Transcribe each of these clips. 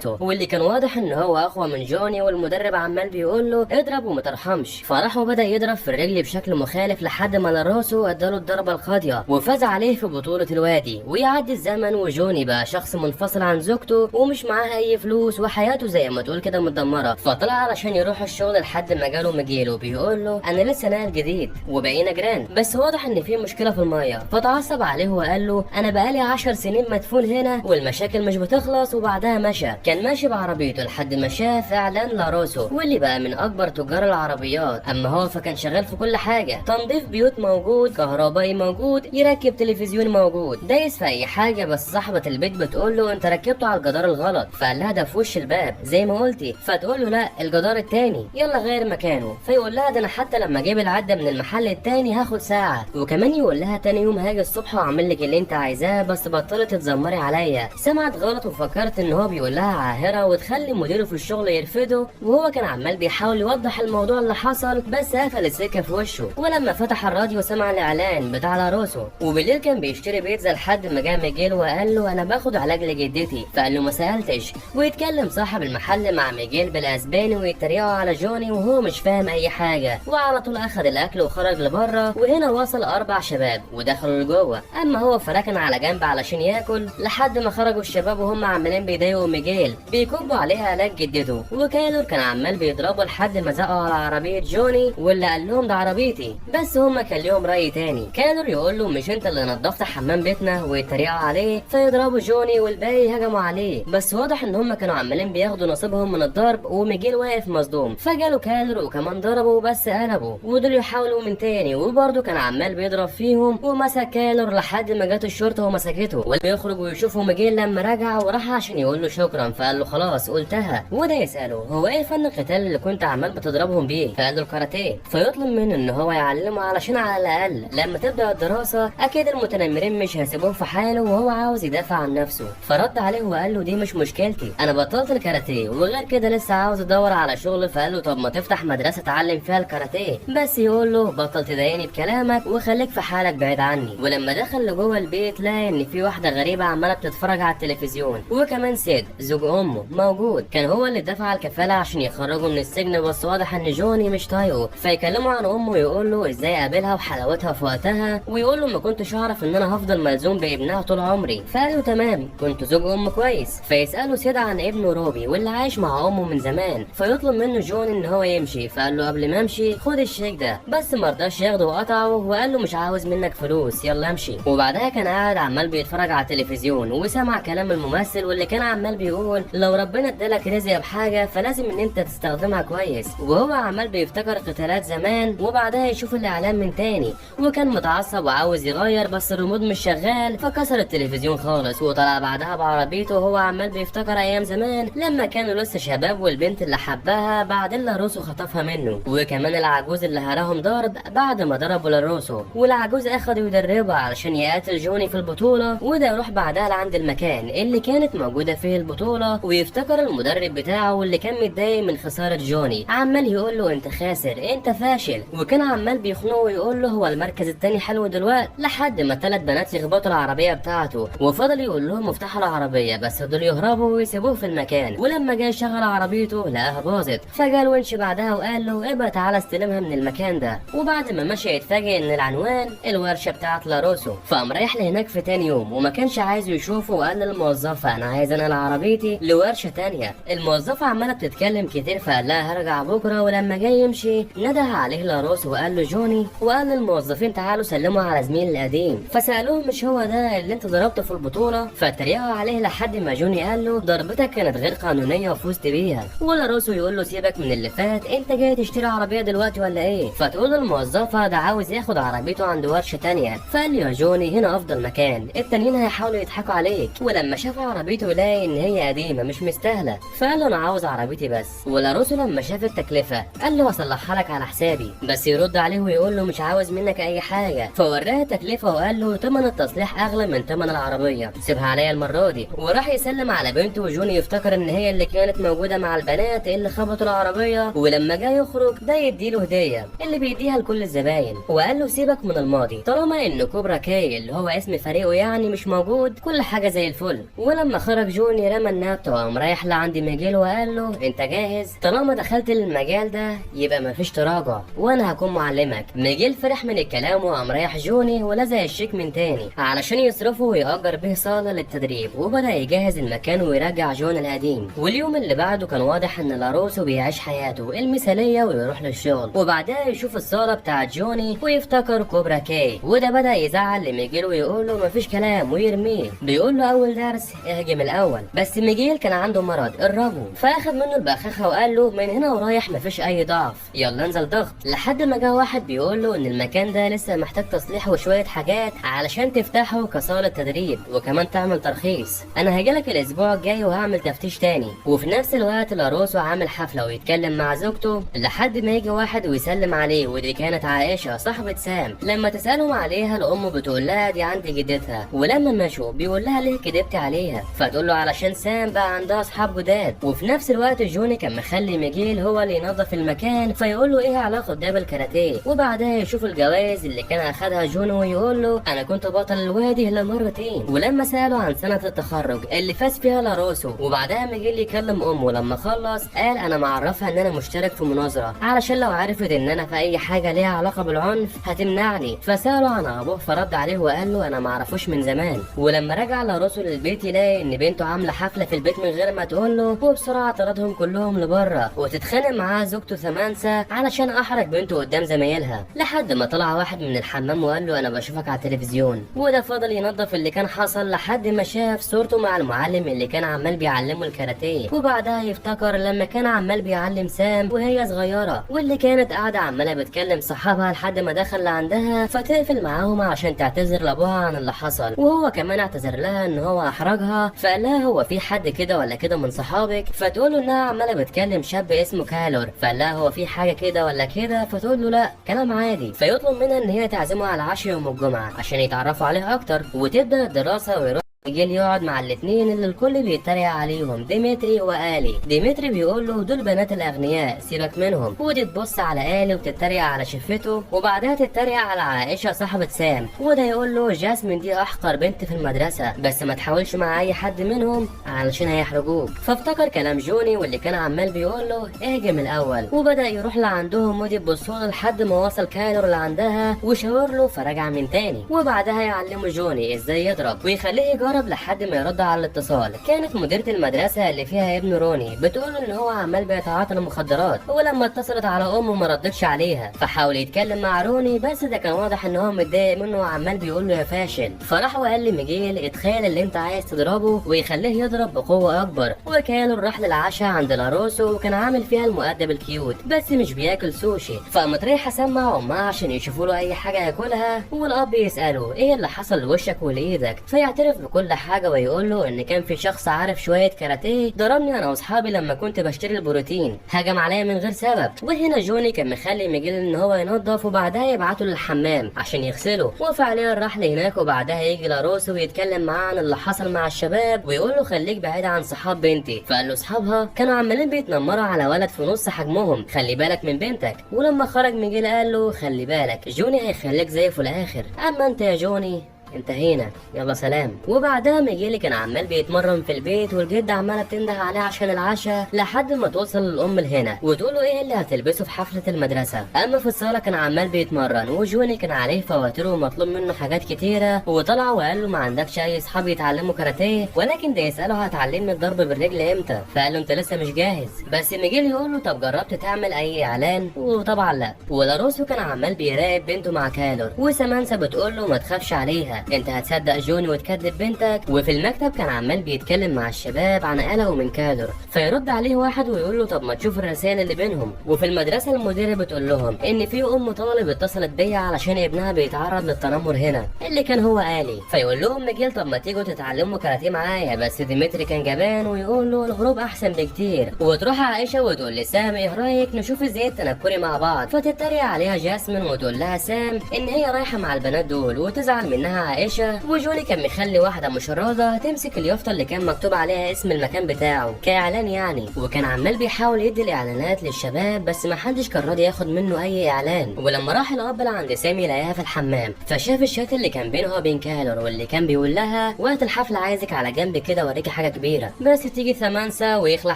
واللي كان واضح ان هو اقوى من جوني، والمدرب عمال بيقول له اضرب وما ترحمش. فراح وبدا يضرب في الرجل بشكل مخالف لحد ما لاراسو اداله الضربه القاضيه وفاز عليه في بطوله الوادي. ويعدي الزمن وجوني بقى شخص منفصل عن زوجته ومش معاه اي فلوس وحياته زي ما تقول كده متدمره. فطلع علشان يروح الشغل لحد ما جاله ميجيل وبيقول له انا لسه ناقل جديد وبقينا جيران، بس واضح ان في مشكله في الميه. فتعصب عليه وقال له انا بقالي 10 سنين مدفون هنا والمشاكل مش بتخلص. وبعدها مشى. كان ماشي بعربيته لحد ما شاف اعلان لاراسو واللي بقى من اكبر تجار العربيات. اما هو فكان شغال في كل حاجه، تنظيف بيوت موجود، كهربائي موجود، يركب تلفزيون موجود، دايس في اي حاجه. بس صاحبه البيت بتقول له انت ركبته على الجدار الغلط، فقال لها ده في وش الباب زي ما قلتي. فتقول له لا الجدار التاني، يلا غير مكانه. فيقول لها ده انا حتى لما اجيب العده من المحل التاني هاخد ساعه. وكمان يقول لها تاني يوم هاجي الصبح واعمل لك اللي انت عايزاه، بس بطلت تتذمري عليا. سمعت غلط وفكرت ان هو بيقول لها عاهره وتخلي مديره في الشغل يرفضه، وهو كان عمال بيحاول يوضح الموضوع اللي حصل بس قفل السكه في وشه. ولما فتح الراديو سمع الاعلان بتاع لاراسو. وبالليل كان بيشتري بيتزا لحد ما جه ميجيل وقال له انا باخد علاج لجدتي. فقال له ما سالتش. ويتكلم صاحب المحل مع ميجيل بالاسباني ويتريقوا على جوني وهو مش فاهم اي حاجه. وعلى طول اخد الاكل وخرج لبره. وهنا وصل 4 شباب ودخلوا لجوه، اما هو فركن على جنب علشان ياكل لحد ما خرجوا الشباب وهم عمالين بيضايقوا ميجيل بيكبوا عليها علاج جدته. وكانور كان عمال بيضربه لحد ما زقوا على عربيه جوني واللي قال لهم ده عربيتي. بس هم كان ليهم راي تاني. كانور يقول له مش انت اللي نظفت حمام بيتنا، ويتريقوا عليه. فيضربوا جوني والباقي هجموا عليه. بس واضح ان هم كانوا عمالين بياخدوا نصيبهم من الضرب وميجيل واقف مصدوم. فجاله كانور وكمان ضربوا بس قلبوا. ودول يحاولوا من تاني وبرضه كان عمال بيضرب فيهم. ومسك كانور لحد ما جت الشرطه ومسكته. وبيخرج ويشوفوا ميجيل لما رجع وراح عشان يقول له شكرا. فقال له خلاص قلتها. وده يساله هو ايه فن القتال اللي كنت عمال بتضربهم بيه؟ فقال له الكاراتيه. فيطلب منه ان هو يعلمه علشان على الاقل لما تبدا الدراسه اكيد المتنمرين مش هيسيبوه في حاله وهو عاوز يدافع عن نفسه. فرد عليه وقال له دي مش مشكلتي، انا بطلت الكاراتيه وغير كده لسه عاوز ادور على شغل. فقال له طب ما تفتح مدرسه تعلم فيها الكاراتيه. بس يقول له بطل تضايقني بكلامك وخليك في حالك بعيد عني. ولما دخل لجوه البيت لقى ان في واحده غريبه عماله بتتفرج على التلفزيون. وكمان سيد زوج امه موجود، كان هو اللي دفع الكفاله عشان يخرجوا من السجن. بس واضح ان جوني مش طايقه. فيكلموا عن امه ويقول له ازاي قابلها وحلاوتها في وقتها. ويقول له ما كنتش اعرف ان انا هفضل ملزوم بابنها طول عمري. فقال له تمام كنت زوج ام كويس. فيساله سيد عن ابنه روبي واللي عايش مع امه من زمان. فيطلب منه جون ان هو يمشي. فقال له قبل ما امشي خد الشيك ده. بس مرضاش ياخده وقطعه وقال له مش عاوز منك فلوس يلا امشي. وبعدها كان قاعد عمال بيتفرج على التلفزيون وسمع كلام الممثل واللي كان عمال بيقول لو ربنا ادالك رزق بحاجه فلازم ان انت تستخدمها كويس. وهو عمال بيفتكر قتالات زمان. وبعدها يشوف الاعلان من تاني وكان متعصب وعاوز يغير بس الريموت مش شغال. فكسر التلفزيون خالص وطلع بعدها بعربيته وهو عمال بيفتكر ايام زمان لما كانوا لسه شباب والبنت اللي حبها بعدين لاراسو خطفها منه. وكمان العجوز اللي هراهم ضرب بعد ما ضربوا لاراسو. والعجوز اخدوا يدربها علشان يقاتل جوني في البطوله. وده يروح بعدها لعند المكان اللي كانت موجوده فيه البطوله ويفتكر المدرب بتاعه اللي كان متضايق من خساره جوني عمال يقول له انت خاسر انت فاشل. وكان عمال بيخنقه ويقول له هو المركز التاني حلو دلوقتي لحد ما 3 بنات يخبطوا العربيه بتاعته. وفضل يقول لهم افتحوا العربيه بس دول يهربوا ويسيبوه في المكان. ولما جه يشغل عربيته لقاها باظت. فجا الونش بعدها وقال له ابقى تعالى استلمها من المكان ده. وبعد ما مشي يتفاجئ ان العنوان الورشه بتاعت لاراسو. فقام رايح لهناك في تاني يوم وما كانش عايز يشوفه. وقال للموظفه انا عايز انقل عربيتي لورشه تانيه. الموظفه عماله بتتكلم كتير فقال لها هرجع بكره. ولما جاي يمشي نده عليه لاراسو وقال له جوني. وقال للموظفين تعالوا سلموا على زميلي القديم. فسالوه مش هو ده اللي انت ضربته في البطوله؟ فتريقوا عليه لحد ما جوني قال له ضربتك كانت غير قانونيه وفزت بيها. ولاراسو يقول له سيبك من اللي فات انت جاي تشتري عربيه دلوقتي ولا ايه؟ فتقول الموظفه ده عاوز ياخد عربيته عند ورشه تانيه. فقال له يا جوني هنا افضل مكان التانيين هيحاولوا يضحكوا عليك. ولما شاف عربيته لقى ان هي قديمه مش مستاهله. فقال له انا عاوز عربيتي بس. ولاراسو لما شاف التكلفه قال له هصلحها لك على حسابي. بس يرد عليه ويقول له مش عاوز منك اي حاجه. فوراه التكلفه وقال له ثمن التصليح اغلى من ثمن العربيه سيبها عليا المره دي. وراح يسلم على بنته وجوني يفتكر ان هي اللي كانت موجوده مع البنات اللي خبطوا العربيه. ولما جاي يخرج ده يديله هديه اللي بيديها لكل الزباين. وقال له سيبك من الماضي طالما ان كوبرا كاي اللي هو اسم فريقه يعني مش موجود كل حاجه زي الفل. ولما خرج جوني رمى النبت وقام رايح لعند ميجيل وقال له انت جاهز؟ طالما دخلت المجال ده يبقى مفيش تراجع وانا هكون معلمك. ميجيل فرح من الكلام وقام رايح جوني ولزق الشيك من تاني علشان يصرفه ويأجر به صالة للتدريب، وبدأ يجهز المكان ويرجع جون القديم. واليوم اللي بعده كان واضح ان لاروسو بيعيش حياته المثالية ويروح للشغل، وبعدها يشوف الصالة بتاعت جوني ويفتكر كوبرا كاي، وده بدأ يزعل لميجيل ويقول له مفيش كلام ويرميه. بيقول له اول درس اهجم الاول، بس ميجيل كان عنده مرض الرجو فاخد منه البخاخة وقال له من هنا ورايح مفيش اي ضعف، يلا انزل ضغط. لحد ما جه واحد بيقول له ان المكان ده لسه محتاج تصليح وشوية حاجات علشان تفتحه كصالة تدريب وكمان تعمل ترخيص. انا هجيلك الاسبوع الجاي وهعمل تفتيش تاني. وفي نفس الوقت لاروسو عامل حفلة ويتكلم مع زوجته لحد ما يجي واحد ويسلم عليه، ودي كانت عائشة صاحبة سام. لما تسألهم عليها الام بتقول لها دي عند جدتها، ولما مشوا بيقول لها ليه كدبتي عليها؟ فتقول له علشان سام بقى عندها اصحاب جداد. وفي نفس الوقت جوني كان مخلي ميجيل هو اللي ينظف المكان، فيقول له ايه علاقة ده بالكاراتيه؟ وبعدها يشوف الجوائز اللي كان اخدها جوني ويقول له انا كنت بطل الوادي لمرتين. ولما سأله عن سنة التخرج اللي فاز فيها لاروسو، وبعدها ميجيل يكلم امه لما خلص قال انا معرفها ان انا مشترك في مناظرة علشان لو عرفت ان انا في اي حاجة ليها علاقة بالعنف هتمنعني. فسأله عن ابوه فرد عليه وقال له انا معرفوش من زمان. ولما رجع لاروسو للبيت يلاقي ان بنته عاملة حفلة في البيت من غير ما تقول له، وبسرعة طردهم كلهم لبره وتتخانق معاه زوجته سامانسا علشان احرج بنته قدام زمايلها. لحد ما طلع واحد من الحمام وقال له انا بشوفك على التلفزيون، وده فضل ينظف اللي كان حصل لحد ما شاف صورته مع المعلم اللي كان عمال بيعلمه الكاراتيه. وبعدها يفتكر لما كان عمال بيعلم سام وهي صغيرة، واللي كانت قاعدة عمالة بتكلم صحابها لحد ما دخل لعندها فتقفل معاهم عشان تعتذر لابوها عن اللي حصل، وهو كمان اعتذر لها ان هو احرجها. فقال لها هو في حد كده ولا كده من صحابك؟ فتقول له انها عمالة بتكلم شاب اسمه كالور. فقال لها هو في حاجة كده ولا كده؟ فتقول له لا كلام عادي. فيطلب منها ان هي تعزمه على العشاء يوم الجمعة عشان يتعرفوا عليه اكتر، وتبدأ الدراسة ويروح ميجيل يقعد مع الاتنين اللي الكل بيتريق عليهم، ديمتري وآلي. ديمتري بيقول له دول بنات الاغنياء سيبك منهم، ودي تبص على آلي وتتريق على شفته، وبعدها تتريق على عائشة صاحبة سام. وده يقول له جاسمين دي احقر بنت في المدرسة، بس ما تحاولش مع اي حد منهم علشان هيحرجوك. فافتكر كلام جوني واللي كان عمال بيقول له اهجم الاول، وبدأ يروح لعندهم ودي تبصله لحد ما وصل كالور لعندها وشاور له فرجع من تاني. وبعدها يعلمه جوني ازاي يضرب ويخليه يجرب لحد ما يرد على الاتصال. كانت مديرة المدرسة اللي فيها ابن روني بتقول ان هو عمال بيتعاطى المخدرات، ولما اتصلت على امه ما ردتش عليها، فحاول يتكلم مع روني بس ده كان واضح ان هو متضايق منه وعمال بيقول له يا فاشل. فراح وقال لميجيل اتخيل اللي انت عايز تضربه ويخليه يضرب بقوة اكبر. وكانوا راح للعشاء عند لاروسو وكان عامل فيها المؤدب الكيوت بس مش بياكل سوشي، فقامت رايحة سمع امها عشان يشوفوا له اي حاجة ياكلها. والاب يسأله ايه اللي حصل لوشك ولايدك، فيعترف بكل حاجة ويقول له ان كان في شخص عارف شوية كاراتيه ضربني انا واصحابي لما كنت بشتري البروتين، هجم عليا من غير سبب. وهنا جوني كان مخلي ميجيل ان هو ينظف وبعدها يبعته للحمام عشان يغسله، وفعليا راح لهناك. وبعدها يجي لاروسو ويتكلم معاه عن اللي حصل مع الشباب ويقول له خليك بعيد عن صحاب بنتي. فقال له اصحابها كانوا عمالين بيتنمروا على ولد في نص حجمهم، خلي بالك من بنتك. ولما خرج ميجيل قال له خلي بالك جوني هيخليك زيه في الاخر، اما انت يا جوني انتهينا يلا سلام. وبعدها ميجيل كان عمال بيتمرن في البيت والجد عماله بتنده عليه عشان العشاء لحد ما توصل الام لهنا وتقول له ايه اللي هتلبسه في حفله المدرسه. اما في الصاله كان عمال بيتمرن وجوني كان عليه فواتير ومطلوب منه حاجات كتيره، وطلع وقال له ما عندكش اي اصحاب يتعلموا كاراتيه؟ ولكن ده يساله هتعلمني الضرب بالرجل امتى؟ فقال له انت لسه مش جاهز. بس ميجيل يقول له طب جربت تعمل اي اعلان؟ وطبعا لا. ولاروسو كان عمال بيراقب بنته مع كالور، وسامانسا بتقول له ما تخافش عليها انت هتصدق جوني وتكذب بنتك. وفي المكتب كان عمال بيتكلم مع الشباب عن قلق ومن كادر، فيرد عليه واحد ويقول له طب ما تشوف الرسائل اللي بينهم. وفي المدرسه المديره بتقول لهم ان في ام طالب اتصلت بيا علشان ابنها بيتعرض للتنمر هنا اللي كان هو آلي. فيقول لهم ميجيل طب ما تيجوا تتعلموا كاراتيه معايا، بس ديمتري كان جبان ويقول له الهروب احسن بكتير. وتروح عائشه وتقول لسام ايه رايك نشوف ازاي التنكري مع بعض، فتتريق عليها جاسمين وتقول لها سام ان هي رايحه مع البنات دول وتزعل منها عائشه، وجوني كان مخلي واحده مشرده تمسك اليافطه اللي كان مكتوب عليها اسم المكان بتاعه كاعلان يعني، وكان عمال بيحاول يدي الاعلانات للشباب بس ما حدش كان راضي ياخد منه اي اعلان. ولما راح الاب عند سامي لقاها في الحمام، فشاف الشات اللي كان بينها وبين كالر واللي كان بيقول لها وقت الحفله عايزك على جنب كده اوريكي حاجه كبيره بس تيجي ثمانسه ويخلع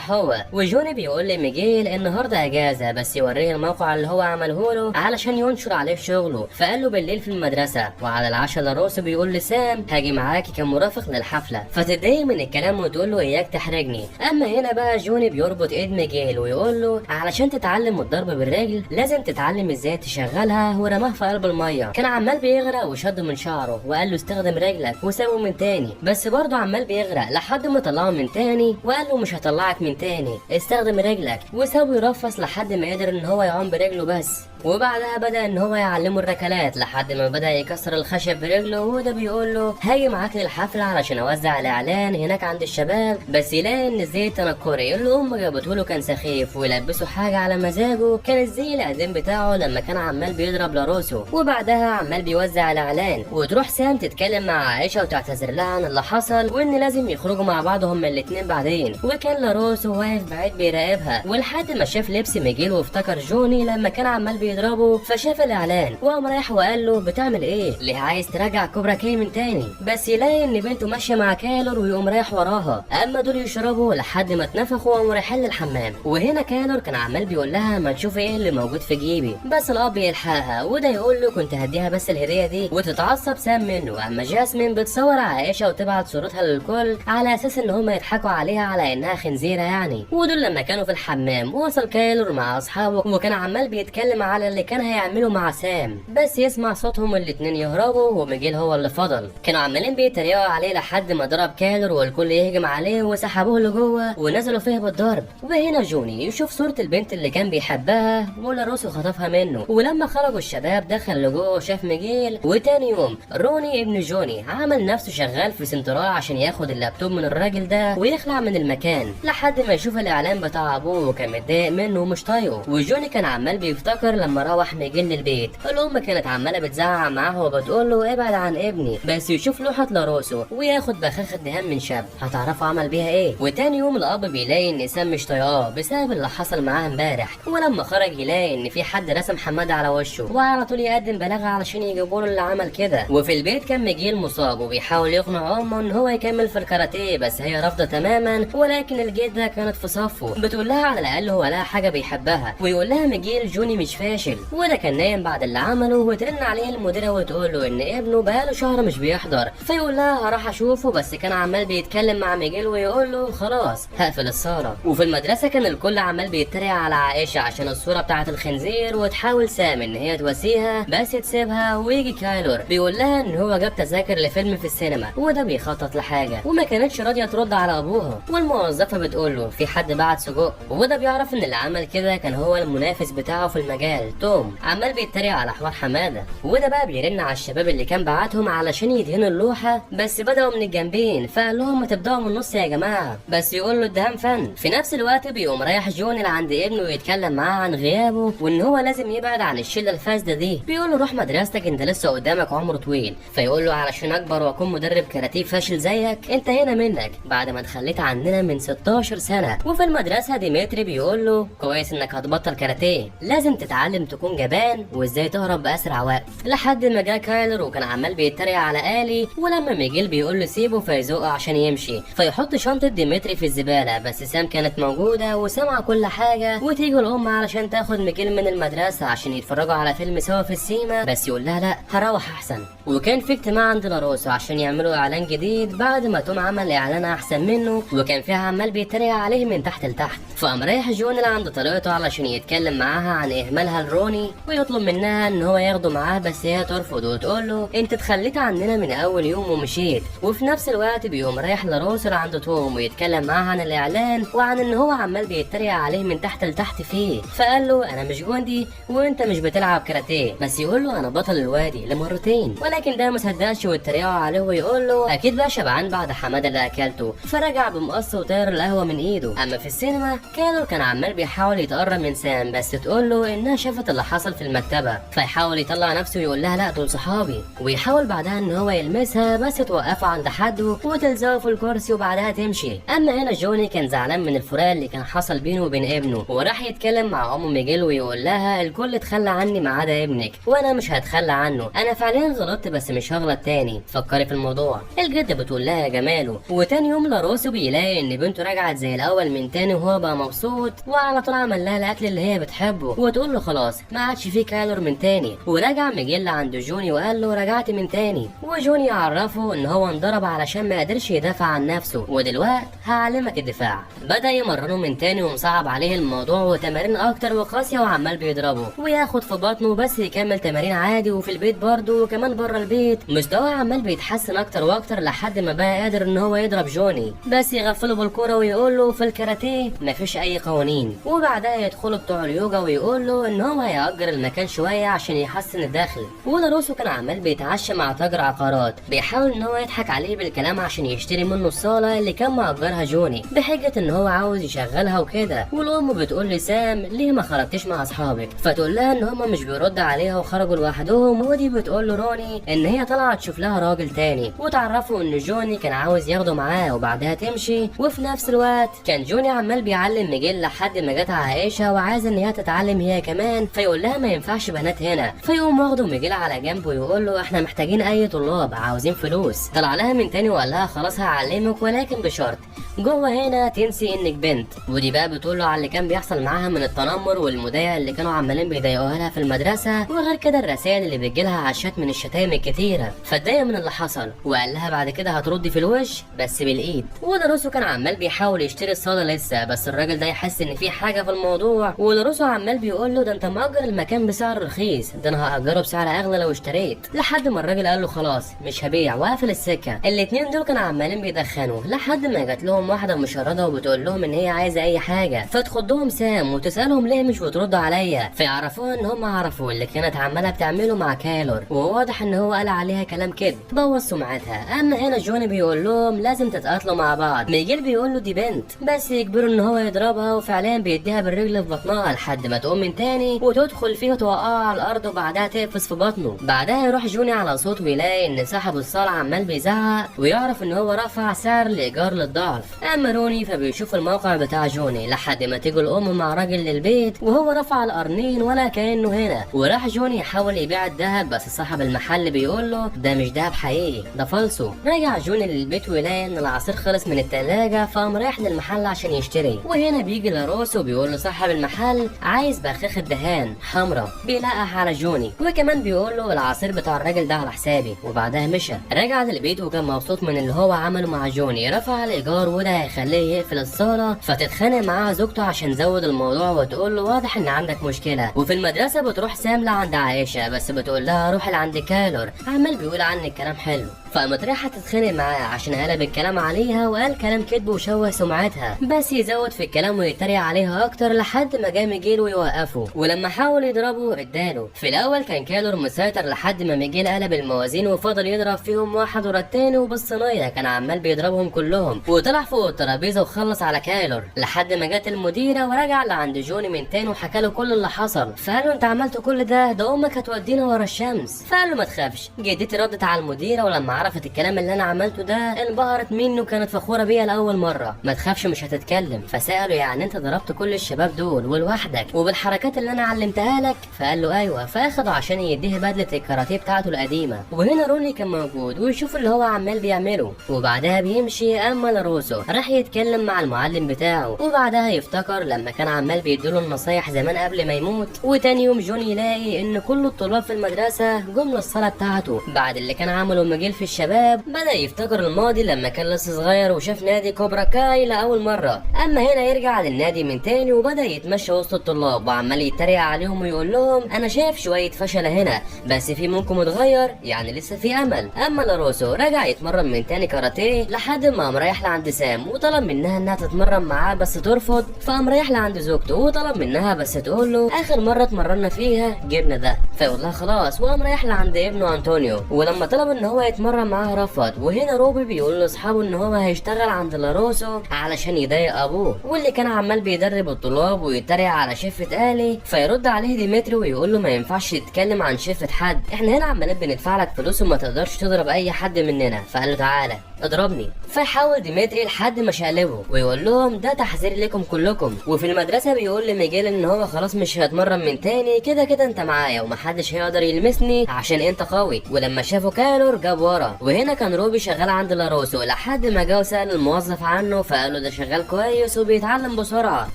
هو. وجوني بيقول لميجيل النهارده اجازه بس يوريه الموقع اللي هو عمله له علشان ينشر عليه شغله، فقال له بالليل في المدرسه. وعلى العشاء لاروسو بيقول لسام هاجي معاكي كمرافق للحفله، فتتضايق من الكلام وتقول له اياك تحرجني. اما هنا بقى جوني بيربط ايد ميجيل ويقول له علشان تتعلم الضرب بالرجل لازم تتعلم ازاي تشغلها، ورماه في قلب الميه. كان عمال بيغرق وشد من شعره وقال له استخدم رجلك وسابه من تاني، بس برضه عمال بيغرق لحد ما طلعه من تاني وقال له مش هطلعك من تاني استخدم رجلك، وسابه يرفص لحد ما قدر ان هو يعوم برجله بس. وبعدها بدأ ان هو يعلمه الركلات لحد ما بدأ يكسر الخشب برجله. وده بيقول له هاجي معاك للحفلة علشان اوزع الاعلان هناك عند الشباب، بس يلاقي ان الزي التنكري اللي امه جابته له كان سخيف ويلبسه حاجة على مزاجه كان الزي القديم بتاعه لما كان عمال بيضرب لاروسو. وبعدها عمال بيوزع الاعلان، وتروح سام تتكلم مع عائشة وتعتذر لها عن اللي حصل وان لازم يخرجوا مع بعض هما الاتنين بعدين. وكان لاروسو واقف بعيد بيراقبها ولحد ما شاف لبس ميجيل وافتكر جوني لما كان عمال بيضربه، فشاف الاعلان وقام رايح وقال له بتعمل ايه؟ ليه عايز ترجع كوبرا كاي من تاني؟ بس يلاقي ان بنته ماشيه مع كالور ويقوم رايح وراها. اما دول يشربوا لحد ما اتنفخوا وقاموا رايحين للحمام. وهنا كالور كان عمال بيقول لها ما تشوفي ايه اللي موجود في جيبي، بس الاب يلحقها وده يقول له كنت هديها بس الهديه دي، وتتعصب سام منه. اما جاسمين بتصور عائشه وتبعت صورتها للكل على اساس ان هم يضحكوا عليها على انها خنزيره يعني. ودول لما كانوا في الحمام وصل كالور مع اصحابه وكان عمال بيتكلم على اللي كان هيعمله مع سام، بس يسمع صوتهم الاتنين يهربوا وميجيل هو اللي فضل. كانوا عمالين بيتريقوا عليه لحد ما ضرب كالور والكل يهجم عليه وسحبوه لجوه ونزلوا فيه بالضرب. وهنا جوني يشوف صورة البنت اللي كان بيحبها ولاروسو خطفها منه. ولما خرجوا الشباب دخل لجوه وشاف ميجيل. وتاني يوم روني ابن جوني عمل نفسه شغال في سنترال عشان ياخد اللابتوب من الراجل ده ويخلع من المكان لحد ما يشوف الاعلان بتاع ابوه وكان متضايق منه ومش طايقه. وجوني كان عمال بيفتكر لما روح ميجيل للبيت الام كانت عماله بتزعق معاه وبتقول له ابعد عن ابني، بس يشوف لوحه لاروسو وياخد بخاخه دهان من شاب هتعرفوا عمل بيها ايه. وتاني يوم الاب بيلاقي ان سام مش طايقاه بسبب اللي حصل معاه امبارح. ولما خرج يلاقي ان في حد رسم حماده على وشه وعلى طول يقدم بلاغه علشان يجيبوا له اللي عمل كده. وفي البيت كان ميجيل مصاب وبيحاول يقنع امه ان هو يكمل في الكاراتيه بس هي رافضه تماما، ولكن الجده كانت في صفه بتقول لها على الاقل هو لها حاجه بيحبها. ويقول لها ميجيل جوني مش فاشل. وده كان نايم بعد اللي عمله وترن عليه المديره وتقول له ان ابنه بقاله شهر مش بيحضر، فيقول لها هروح اشوفه بس كان عمال بيتكلم مع ميجيل ويقول له خلاص هقفل الصاله. وفي المدرسه كان الكل عمال بيتريق على عائشه عشان الصوره بتاعه الخنزير، وتحاول سام ان هي تواسيها بس تسيبها. ويجي كايلور بيقول لها ان هو جاب تذاكر لفيلم في السينما وده بيخطط لحاجه، وما كانتش راضيه ترد على ابوها. والموظفه بتقول له في حد بعت سجق، وده بيعرف ان اللي عمل كده كان هو المنافس بتاعه في المجال توم، عمال بيتريق على حوار حماده. وده بقى بيرن على الشباب اللي كان بعتهم علشان يدهنوا اللوحه بس بداوا من الجنبين، فقال لهم ما تبداوا من النص يا جماعه، بس يقول له الدهان فن. في نفس الوقت بيقوم رايح جون اللي عند ابنه ويتكلم معاه عن غيابه وان هو لازم يبعد عن الشله الفاسده دي. بيقول له روح مدرستك انت لسه قدامك عمر طويل. فيقول له علشان اكبر واكون مدرب كاراتيه فاشل زيك انتهينا منك بعد ما اتخليت عننا من 16 سنه. وفي المدرسه ديمتري بيقول له كويس انك هتبطل كاراتيه، لازم تتعلم تكون جبان وازاي تهرب باسرع وقت. لحد ما جه كايلر وكان عمال بيتريق على آلي، ولما ميجيل بيقول له سيبه فيزقه عشان يمشي، فيحط شنطه ديمتري في الزباله. بس سام كانت موجوده وسمع كل حاجه، وتيجي الام علشان تاخد ميجيل من المدرسه عشان يتفرجوا على فيلم سوا في السيما، بس يقول لها لا هروح احسن. وكان في اجتماع عند لاروسو عشان يعملوا اعلان جديد بعد ما توم عمل اعلان احسن منه، وكان فيها عمال بيتريق عليه من تحت لتحت. فقام رايح جون اللي عند طريقته علشان يتكلم معاها عن اهمالها لروني ويطلب منها ان هو ياخده معاه، بس هي ترفض وتقول له انت اتخليت عننا من اول يوم ومشيت. وفي نفس الوقت بيقوم رايح لاروسو عند توم ويتكلم معاه عن الاعلان وعن ان هو عمال بيتريق عليه من تحت لتحت فيه. فقال له انا مش جندي وانت مش بتلعب كاراتيه، بس يقول له انا بطل الوادي لمرتين، ولكن ده ما صدقش واتريقوا عليه ويقول له اكيد بقى شبعان بعد حماده اللي اكلته، فرجع بمقص وطير القهوه من ايده. اما في السينما كانوا كان عمال بيحاول يتقرب من سام بس تقول له انها شافت شافت اللي حصل في المكتبه، فيحاول يطلع نفسه ويقول لها لا دول صحابي، ويحاول بعدها ان هو يلمسها بس توقفه عند حده وتلزقه في الكرسي وبعدها تمشي. اما هنا جوني كان زعلان من الفراق اللي كان حصل بينه وبين ابنه، وراح يتكلم مع ام ميجيل ويقول لها الكل اتخلى عني ما عدا ابنك، وانا مش هتخلى عنه، انا فعليا غلطت بس مش هغلط تاني، فكري في الموضوع. الجد بتقول لها يا جماله. وتاني يوم لاروسو بيلاقي ان بنته رجعت زي الاول من تاني وهو بقى مبسوط، وعلى طول عمل لها الاكل اللي هي بتحبه، وتقول له خلاص ما عادش فيه كالور من تاني. ورجع ميجيل عند جوني وقال له رجعت من تاني، وجوني عرفه ان هو انضرب علشان ما قدرش يدافع عن نفسه، ودلوقتي هعلمك الدفاع. بدا يمرنه من تاني ومصعب عليه الموضوع وتمارين اكتر وقاسيه، وعمال بيضربه وياخد في بطنه بس يكمل تمارين عادي، وفي البيت برضه وكمان بره البيت مستواه عمال بيتحسن اكتر واكتر لحد ما بقى قادر ان هو يضرب جوني، بس يغفله بالكوره ويقول له في الكاراتيه مفيش اي قوانين. وبعدها يدخلوا بتوع اليوجا ويقول له ان هو هيأجر المكان شويه عشان يحسن الدخل. ولاروسو كان عمال بيتعشى مع تاجر عقارات بيحاول ان هو يضحك عليه بالكلام عشان يشتري منه الصاله اللي كان مأجرها جوني بحجه ان هو عاوز يشغلها وكده. والام بتقول لسام ليه ما خرجتش مع اصحابك، فتقول لها ان هما مش بيرد عليها وخرجوا لوحدهم. ودي بتقول له روني ان هي طلعت تشوف لها راجل تاني، وتعرفوا ان جوني كان عاوز ياخده معاه وبعدها تمشي. وفي نفس الوقت كان جوني عمال بيعلم ميجيل لحد ما جت عائشه وعايزه ان هي تتعلم هي كمان، فيقول لها ما ينفعش بنات هنا. فيقوم واخده ميجيل على جنب ويقول له احنا محتاجين اي طلاب عاوزين فلوس. طلع لها من تاني وقال لها خلاص هعلمك ولكن بشرط جوه هنا تنسي انك بنت. ودي بقى بتقول له على اللي كان بيحصل معاها من التنمر والمضايقه اللي كانوا عمالين بيضايقوها لها في المدرسه، وغير كده الرسائل اللي بتجيلها على الشات من الشتايم الكتيره. فاتضايق من اللي حصل وقال لها بعد كده هتردي في الوش بس بالايد. ولاروسو كان عمال بيحاول يشتري الصاله لسه، بس الراجل ده يحس ان في حاجه في الموضوع، ولاروسو عمال بيقول له ده انت مأجر المكان بسعر رخيص، ده انا هأجره بسعر اغلى لو اشتريت. لحد ما الراجل قال له خلاص مش هبيع وقفل السكه. الاتنين دول كانوا عمالين بيدخنوا لحد ما جات لهم واحده مشرده وبتقول لهم ان هي عايزه اي حاجه، فتخضهم سام وتسالهم ليه مش بترد عليا، فيعرفوها ان هم عرفوا اللي كانت عماله بتعمله مع كالور، وواضح ان هو قال عليها كلام كده بوظ سمعتها. اما هنا جوني بيقول لهم لازم تتقاتلوا مع بعض. ميجيل بيقول له دي بنت، بس يجبروا ان هو يضربها، وفعليا بيديها بالرجل في بطنها لحد ما تقوم من تاني وتدخل فيه وتوقعها على الارض وبعدها تقفز في بطنه. بعدها يروح جوني على صوت ويلاقي ان صاحب الصاله عمال بيزعق، ويعرف ان هو رفع سعر الايجار للضعف. اما روني فبيشوف الموقع بتاع جوني لحد ما تيجي الام مع راجل للبيت وهو رفع القرنين ولا كانه هنا. وراح جوني يحاول يبيع الذهب، بس صاحب المحل بيقول له ده مش دهب حقيقي ده فالصو. رجع جوني للبيت ويلاقي ان العصير خلص من التلاجة، فقام رايح للمحل عشان يشتري. وهنا بيجي لاروسو وبيقول له صاحب المحل عايز بخاخة دهان حمرا، بيلقح على جوني، وكمان بيقول له العصير بتاع الراجل ده على حسابي. وبعدها مشى. رجع للبيت وكان مبسوط من اللي هو عمله مع جوني، رفع الايجار وده هيخليه يقفل الصاله، فتتخانق معاها زوجته عشان زود الموضوع وتقول له واضح ان عندك مشكله. وفي المدرسه بتروح سام لعند عائشه، بس بتقول لها روحي لعند كالور عمال بيقول عنك كلام حلو، فقامت رايحه تتخانق معاه عشان قلب الكلام عليها وقال كلام كذب وشوه سمعتها، بس يزود في الكلام ويتريق عليها اكتر لحد ما جه ميجيل ويوقفه. ولما حاول يضربه اداله. في الاول كان كالور مسيطر لحد ما ميجيل قلب الموازين وفضل يضرب فيهم واحد ورا التاني، وبالصينيه كان عمال بيضربهم كلهم، وطلع فوق الترابيزه وخلص على كالور لحد ما جت المديره ورجع لعند جوني من تاني وحكى له كل اللي حصل. فقال له انت عملت كل ده امك هتودينا ورا الشمس. فقال له ما تخافش. جدتي ردت على المديره ولما عرفت الكلام اللي انا عملته ده انبهرت منه، كانت فخوره بيا لاول مره. ما تخافش مش هتتكلم. فساله يعني انت ضربت كل الشباب دول ولوحدك وبالحركات اللي انا علمتها لك؟ فقال له ايوه. فاخده عشان يديه بدله الكاراتيه بتاعته القديمه. وهنا روني كان موجود ويشوف اللي هو عمال بيعمله، وبعدها بيمشي. اما لاروسو راح يتكلم مع المعلم بتاعه، وبعدها يفتكر لما كان عمال بيديله النصايح زمان قبل ما يموت. وتاني يوم جوني يلاقي ان كل الطلاب في المدرسه جم للصاله بتاعته بعد اللي كان عمله ميجيل في الشباب. بدا يفتكر الماضي لما كان لسه صغير وشاف نادي كوبرا كاي لاول مره. اما هنا يرجع للنادي من تاني وبدا يتمشى وسط الطلاب وعمال يتريق عليهم ويقول لهم انا شايف شويه فشل هنا بس في منكم اتغير، يعني لسه في امل. اما لاروسو رجع يتمرن من تاني كاراتيه لحد ما قام رايح لعند سام وطلب منها انها تتمرن معاه بس ترفض. فقام رايح لعند زوجته وطلب منها بس تقول له اخر مره اتمرنا فيها جبنا ده، فيقول لها خلاص. وقام رايح لعند ابنه انطونيو ولما طلب ان هو يتمرن معاه رفض. وهنا روبي بيقول لاصحابه ان هو هيشتغل عند لاروسو علشان يضايق ابوه واللي كان عمال بيدرب الطلاب ويتريق على شفة آلي. فيرد عليه ديمتري ويقول له ما ينفعش تتكلم عن شفة حد، احنا هنا عمالين بندفع لك فلوس وما تقدرش تضرب اي حد مننا. فقال له تعالى اضربني. فيحاول ديمتري لحد ما شقلبه ويقول لهم ده تحذير لكم كلكم. وفي المدرسه بيقول لميجيل ان هو خلاص مش هيتمرن من تاني، كده كده انت معايا ومحدش هيقدر يلمسني عشان انت قوي. ولما شافوا كالور جاب ورا. وهنا كان روبي شغال عند لاروسو لحد ما جه وسال الموظف عنه، فقال له ده شغال كويس وبيتعلم بسرعه.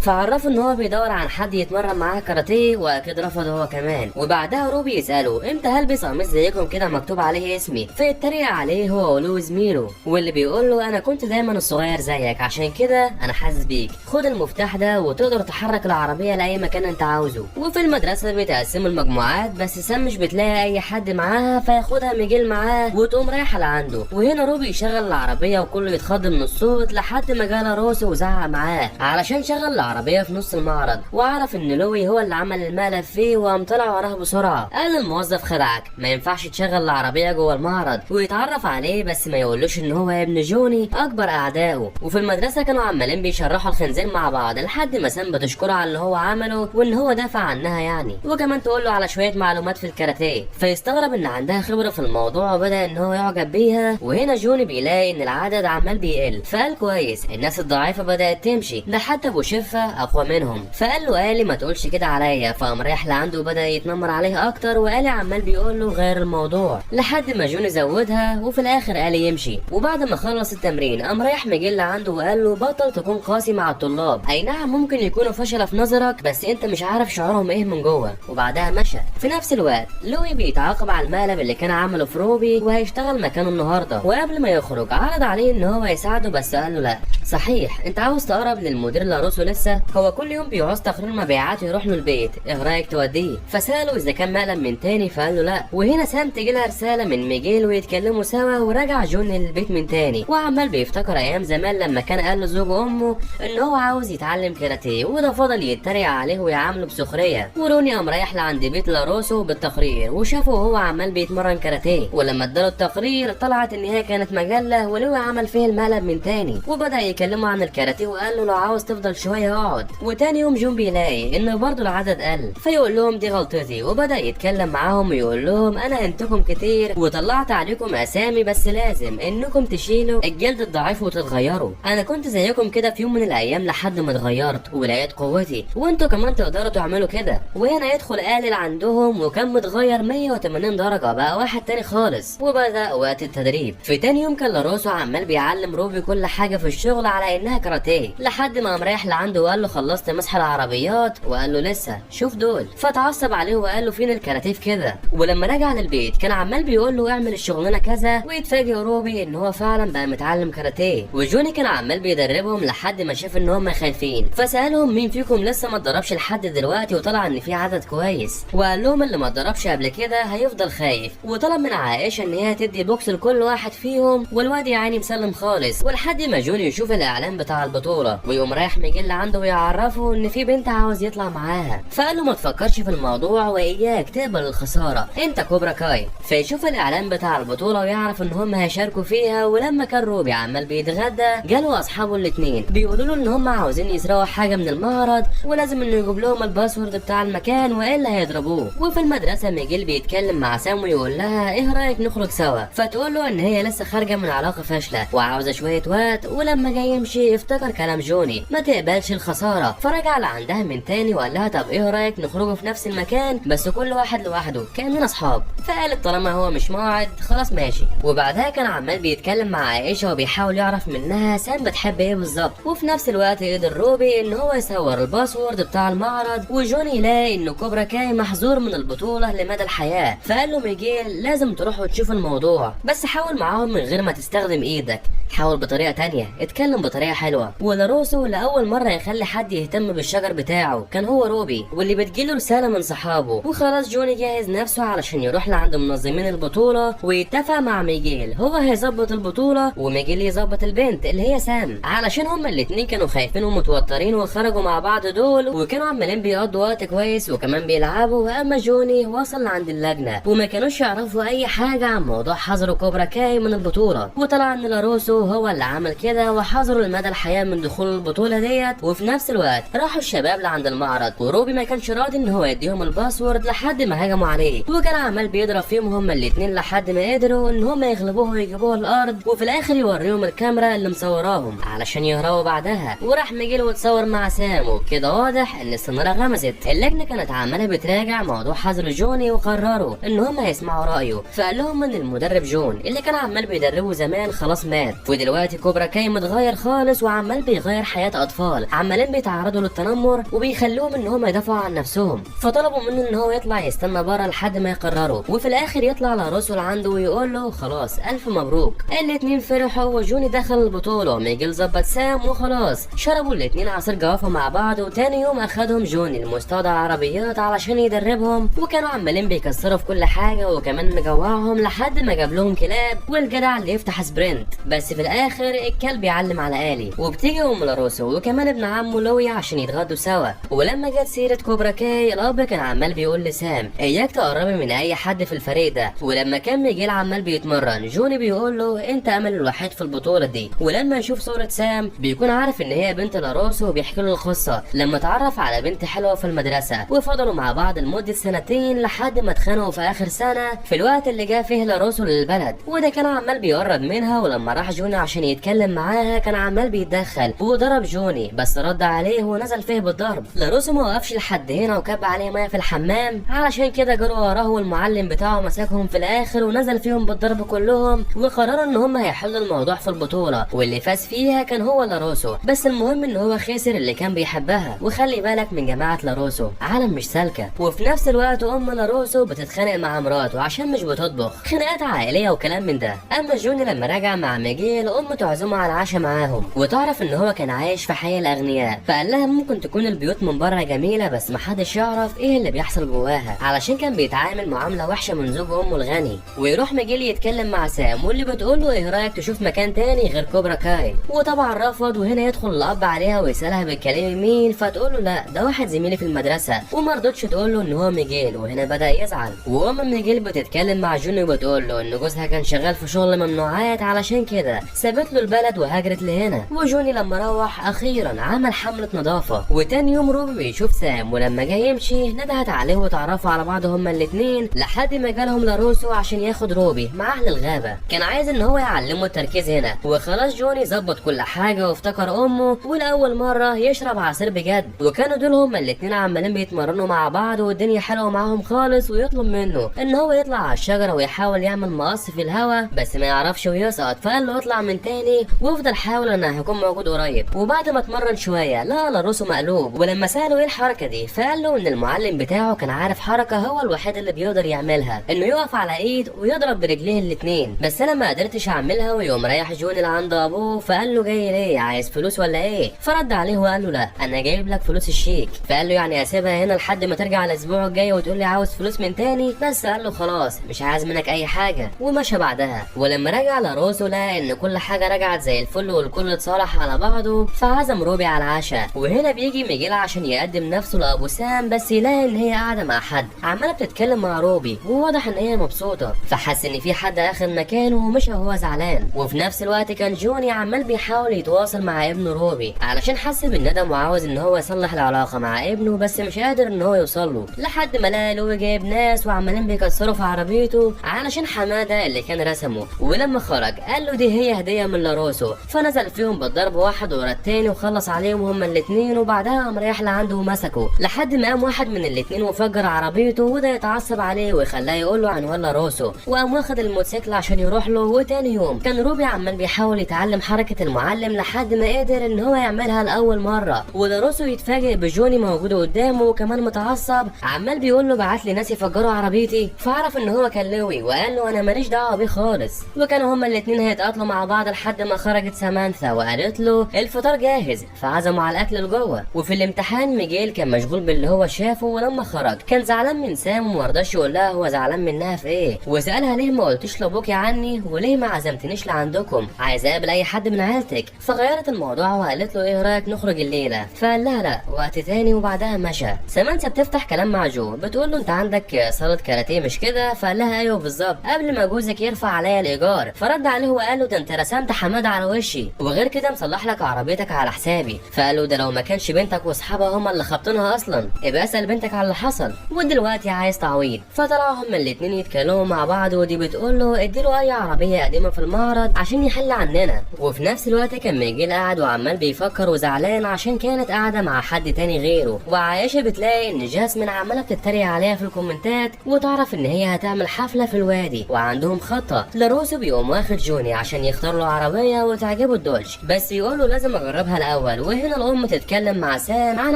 فعرفه ان هو بيدور عن حد يتمرن معاه كاراتيه، واكيد رفض هو كمان. وبعدها روبي يساله امتى هلبس قميص زيكم كده مكتوب عليه اسمي، فيتريق عليه هو ولو زميله، واللي بيقول له انا كنت دايما الصغير زيك عشان كده انا حاسس بيك، خد المفتاح ده وتقدر تحرك العربيه لاي مكان انت عاوزه. وفي المدرسه بيتقسموا المجموعات، بس سام مش بتلاقي اي حد معاها فياخدها ميجيل معاه وتقوم رايحه لعنده. وهنا روبي يشغل العربيه وكله يتخض من الصوت لحد ما جه لاروسو وزعق معاه علشان شغل العربيه في نص المعرض، وعرف ان لوي هو اللي عمل المقلب فيه وقام طلع وراه بسرعه. قال الموظف خدعك، ما ينفعش تشغل العربيه جوه المعرض، ويتعرف عليه بس ما يقولوش ان هو ابن جوني اكبر اعدائه. وفي المدرسه كانوا عمالين بيشرحوا الخنزير مع بعض لحد ما سام بتشكره على اللي هو عمله وان هو دافع عنها يعني، وكمان تقول له على شويه معلومات في الكاراتيه. فيستغرب ان عندها خبره في الموضوع وبدا ان هو يعجب بيها. وهنا جوني بيلاقي ان العدد عمال بيقل، فقال كويس الناس الضعيفه بدات تمشي، ده حتى ابو شفه اقوى منهم. فقال له قالي ما تقولش كده عليا. فقام رايح لعنده وبدا يتنمر عليه اكتر، وقالي عمال بيقول له غير الموضوع لحد ما جوني زودها. وفي الاخر قالي يمشي. وبعد ما خلص التمرين قام رايح ميجيل عنده وقال له بطل تكون قاسي مع الطلاب، اي نعم ممكن يكونوا فشله في نظرك بس انت مش عارف شعورهم ايه من جوه. وبعدها مشى. في نفس الوقت لوي بيتعاقب على المقلب اللي كان عمله في روبي وهيشتغل مكانه النهارده. وقبل ما يخرج عرض عليه ان هو يساعده بس قال له لا. صحيح انت عاوز تقرب للمدير لاروسو لسه؟ هو كل يوم بيعوز تقرير مبيعات يروح له البيت، ايه رايك توديه؟ فساله اذا كان مقلب من تاني فقال له لا. وهنا سام تجي لها رساله من ميجيل ويتكلموا سوا. ورجع جون للبيت من تاني وعمال بيفتكر ايام زمان لما كان قال لزوج امه ان هو عاوز يتعلم كاراتيه، وده فضل يتريق عليه ويعامله بسخريه. وروني قام رايح لعند بيت لاروسو بالتقرير وشافه وهو عمال بيتمرن كاراتيه. ولما اداله التقرير طلعت ان هي كانت مجله ولوي عمل فيه المقلب من تاني، وبدا يكلمه عن الكاراتيه وقال له لو عاوز تفضل شويه اقعد. وتاني يوم جون بيلاقي ان برضه العدد قل، فيقول لهم دي غلطتي. وبدا يتكلم معاهم ويقول لهم انا انتكم كتير وطلعت عليكم اسامي، بس لازم انكم تشيلوا الجلد الضعيف وتتغيروا. انا كنت زيكم كده في يوم من الايام لحد ما اتغيرت ولقيت قوتي، وانتوا كمان تقدروا تعملوا كده. وهنا يدخل قالل عندهم وكان متغير 180 درجه، بقى واحد تاني خالص. وبدا وقت التدريب. في تاني يوم كان لاروسو عمال بيعلم روبي كل حاجه في الشغل على انها كاراتيه لحد ما قام رايح لعنده وقال له خلصت مسح العربيات؟ وقال له لسه، شوف دول. فتعصب عليه وقال له فين الكاراتيه في كده. ولما رجع للبيت كان عمال بيقول له اعمل الشغلانه كذا، ويتفاجئ روبي ان هو فعلا بقى متعلم كاراتيه. وجوني كان عمال بيدربهم لحد ما شاف ان هم خايفين، فسالهم مين فيكم لسه ما اتدربش لحد دلوقتي، وطلع ان في عدد كويس. وقال لهم اللي ما اتدربش قبل كده هيفضل خايف. وطلب من عائشه ان هي تدي بوكس لكل واحد فيهم، والواد يا عيني مسلم خالص. ولحد ما جوني يشوف الاعلان بتاع البطوله ويقوم رايح ميجيل عنده ويعرفه ان في بنت عاوز يطلع معاها. فقال له ما تفكرش في الموضوع واياك تقبل الخساره، انت كوبرا كاي. فيشوف الاعلان بتاع البطوله ويعرف ان هم هيشاركوا فيها. ولما كان روبي عمال بيتغدى جاله اصحابه الاثنين بيقولوا له ان هم عاوزين يسرقوا حاجه من المعرض ولازم انه يجيب لهم الباسورد بتاع المكان والا هيضربوه. وفي المدرسه ميجيل بيتكلم مع سام ويقول لها ايه رايك نخرج سوا؟ فتقول له ان هي لسه خارجه من علاقه فاشله وعاوزه شويه وقت. ولما جاي يمشي افتكر كلام جوني ما تقبلش الخساره، فرجع لعندها من تاني وقال لها طب ايه رايك نخرجوا في نفس المكان بس كل واحد لوحده كاننا اصحاب؟ فقالت طالما هو مش موعد خلاص ماشي. وبعدها كان عمال بيتكلم مع عائشه وبيحاول يعرف منها سام بتحب ايه بالظبط. وفي نفس الوقت قدر روبي ان هو يصور الباسورد بتاع المعرض. وجوني يلاقي ان كوبرا كاي محظور من البطوله لمدى الحياه. فقال له ميجيل لازم تروحوا تشوفوا الموضوع، بس حاول معاهم من غير ما تستخدم ايدك، حاول بطريقه تانية، اتكلم بطريقه حلوه. ولاروسو لاول مره يخلي حد يهتم بالشجر بتاعه كان هو روبي، واللي بتجيله رساله من صحابه. وخلاص جوني جاهز نفسه علشان يروح لعند منظمين البطوله ويتفق مع ميجيل، هو هيظبط البطوله وميجيل يظبط البنت اللي هي سام، علشان هما الاتنين كانوا خايفين ومتوترين وخرجوا مع بعض دول وكانوا عمالين بيقضوا وقت كويس وكمان بيلعبوا. اما جوني وصل لعند اللجنه وما كانوش يعرفوا اي حاجه عن موضوع حظر كوبرا كاي من البطوله. وطلع ان لاروسو لاروسو هو اللي عمل كده وحظروا لمدى الحياه من دخول البطوله ديت. وفي نفس الوقت راحوا الشباب لعند المعرض، وروبي ما كانش راضي ان هو يديهم الباسورد لحد ما هجموا عليه، وكان عمال بيضرب فيهم هما الاتنين لحد ما قدروا ان هما يغلبوه ويجيبوه الارض، وفي الاخر يوريهم الكاميرا اللي مصوراهم علشان يهربوا بعدها. وراح ميجيل واتصور مع سام، وكده واضح ان السناره غمزت. اللجنه كانت عماله بتراجع موضوع حظر جوني، وقرروا ان هما يسمعوا رايه. فقال لهم ان المدرب جون اللي كان عمال بيدربه زمان خلاص مات، ودلوقتي كوبرا كاي متغير خالص وعمال بيغير حياه اطفال عمالين بيتعرضوا للتنمر وبيخلوهم ان هم يدافعوا عن نفسهم. فطلبوا منه ان هو يطلع يستنى بره لحد ما يقرروا. وفي الاخر يطلع لاروسو لعنده ويقول له خلاص الف مبروك. الاتنين فرحوا وجوني دخل البطوله. ميجيل ظبط سام وخلاص شربوا الاتنين عصير جوافه مع بعض. وتاني يوم اخدهم جوني لمستودع عربيات علشان يدربهم، وكانوا عمالين بيكسروا في كل حاجه وكمان مجوعهم لحد ما جاب لهم كلاب والجدع اللي يفتح سبرنت. بس في الاخر الكلب يعلم على آلي، وبتيجي ام لاروسو وكمان ابن عمه لوي عشان يتغدوا سوا. ولما جت سيره كوبرا كاي الاب كان عمال بيقول لسام اياك تقربي من اي حد في الفريق ده. ولما كان ميجيل عمال بيتمرن جوني بيقول له انت امل الوحيد في البطوله دي. ولما يشوف صوره سام بيكون عارف ان هي بنت لاروسو، وبيحكي له القصه لما اتعرف على بنت حلوه في المدرسه، وفضلوا مع بعض لمده سنتين لحد ما اتخانقوا في اخر سنه في الوقت اللي جه فيه لاروسو للبلد. وده كان عمال بيقرب منها، ولما راح جوني عشان يتكلم معاها كان عمال بيتدخل وضرب جوني بس رد عليه ونزل فيه بالضرب. لاروسو ما وقفش لحد هنا وكب عليه ميه في الحمام، علشان كده جروا وراه والمعلم بتاعه مسكهم في الاخر ونزل فيهم بالضرب كلهم. وقرروا ان هم هيحلوا الموضوع في البطوله، واللي فاز فيها كان هو لاروسو. بس المهم ان هو خسر اللي كان بيحبها. وخلي بالك من جماعه لاروسو عالم مش سالكه. وفي نفس الوقت ام لاروسو بتتخانق مع مراته عشان مش بتطبخ، خناقات عائليه وكلام من ده. اما جوني لما رجع مع ميجيل امه تعزمه على العشاء معاهم، وتعرف ان هو كان عايش في حي الاغنياء. فقال لها ممكن تكون البيوت من بره جميله بس محدش يعرف ايه اللي بيحصل جواها، علشان كان بيتعامل معامله وحشه من زوج امه الغني. ويروح ميجيل يتكلم مع سام واللي بتقول له ايه رايك تشوف مكان تاني غير كوبرا كاي. وطبعا رفض. وهنا يدخل الاب عليها ويسالها بتكلمي مين، فتقول له لا ده واحد زميلي في المدرسه، وما رضتش تقول له ان هو ميجيل. وهنا بدا يزعل. وام ميجيل بتتكلم مع جوني وبتقول له ان جوزها كان شغال في شغل ممنوعات، علشان كده سابت له البلد وهاجرت لهنا. وجوني لما روح اخيرا عمل حمله نظافه. وتاني يوم روبي بيشوف سام، ولما جاي يمشي ندهت عليه وتعرفوا على بعض هما الاتنين لحد ما جالهم لاروسو عشان ياخد روبي مع اهل الغابه. كان عايز ان هو يعلمه التركيز هنا. وخلاص جوني ظبط كل حاجه وافتكر امه، ولاول مره يشرب عصير بجد. وكانوا دول هما الاتنين عمالين بيتمرنوا مع بعض والدنيا حلوه معاهم خالص. ويطلب منه ان هو يطلع على الشجره ويحاول يعمل مقص في الهواء بس ما يعرفش ويسقط. فقال له اطلع من تاني وافضل حاول انا هكون موجود قريب. وبعد ما اتمرن شويه لقى لاروسو مقلوب. ولما ساله ايه الحركه دي فقال له ان المعلم بتاعه كان عارف حركه هو الوحيد اللي بيقدر يعملها، انه يقف على ايد ويضرب برجليه الاتنين. بس انا ما قدرتش اعملها. ويوم رايح جوني لعند ابوه فقال له جاي ليه، عايز فلوس ولا ايه؟ فرد عليه وقال له لا انا جايب لك فلوس الشيك. فقال له يعني اسيبها هنا لحد ما ترجع الاسبوع الجاي وتقول لي عاوز فلوس من تاني؟ بس قال له خلاص مش عايز منك اي حاجه. ومشى بعدها. ولما رجع لاروسو لقى ان كل حاجه رجعت زي الفل والكل اتصالح على بعضه، فعزم روبي على العشاء. وهنا بيجي ميجيل عشان يقدم نفسه لابو سام، بس يلاقي ان هي قاعده مع حد عماله بتتكلم مع روبي وواضح ان هي مبسوطه. فحس ان في حد اخذ مكانه ومشى وهو زعلان. وفي نفس الوقت كان جوني عمال بيحاول يتواصل مع ابنه روبي علشان حس بالندم وعاوز ان هو يصلح العلاقه مع ابنه، بس مش قادر ان هو يوصل له. لحد ما لقى لوي جايب ناس وعمالين بيكسروا في عربيته علشان حماده اللي كان رسمه. ولما خرج قال له دي هي هديه من لاروسو. فنزل فيهم بالضرب واحد ورا التاني وخلص عليهم هما الاتنين. وبعدها قام رايح لعنده ومسكه لحد ما قام واحد من الاتنين وفجر عربيته. وده يتعصب عليه ويخلاه يقول له عنوان لاروسو. وقام واخد الموتوسيكل عشان يروح له. وتاني يوم كان روبي عمال بيحاول يتعلم حركه المعلم لحد ما قدر ان هو يعملها لاول مره. ولاروسو يتفاجئ بجوني موجود قدامه وكمان متعصب عمال بيقول له بعت لي ناس يفجروا عربيتي. فعرف ان هو كان لوي وقال له انا ماليش دعوه بيه خالص. وكانوا هما الاتنين هيتقاتلوا مع بعض لحد ما خرجت سامانثا وقالت له الفطار جاهز، فعزموا على الاكل لجوه. وفي الامتحان ميجيل كان مشغول باللي هو شافه. ولما خرج كان زعلان من سام ومرضاش يقول لها هو زعلان منها في ايه. وسالها ليه ما قلتش لابوكي عني وليه ما عزمتنيش لعندكم، عايز اقابل اي حد من عيلتك. فغيرت الموضوع وقالت له ايه رايك نخرج الليله؟ فقال لها لا وقت تاني. وبعدها مشى. سامانثا بتفتح كلام مع جو بتقول له انت عندك صاله كاراتيه مش كده؟ فقال لها ايوه بالظبط قبل ما جوزك يرفع عليا الايجار. فرد عليه وقال له ده انت انت رسمت حماده على وشي، وغير كده مصلح لك عربيتك على حسابي. فقال له ده لو ما كانش بنتك واصحابها هما اللي خابطينها اصلا، ابقى اسال بنتك على اللي حصل، ودلوقتي عايز تعويض. فطلعوا هما الاتنين يتكلموا مع بعض، ودي بتقول له اديله اي عربيه قديمه في المعرض عشان يحل عننا. وفي نفس الوقت كان ميجيل قاعد وعمال بيفكر وزعلان عشان كانت قاعده مع حد تاني غيره. وعايشه بتلاقي ان جاسمين عماله بتتريق عليها في الكومنتات، وتعرف ان هي هتعمل حفله في الوادي وعندهم خطه. لاروسو بيقوم واخد جوني عشان يختار له عربيه وتعجبه الدوج، بس يقول له لازم اجربها الاول. وهنا الام تتكلم مع سام عن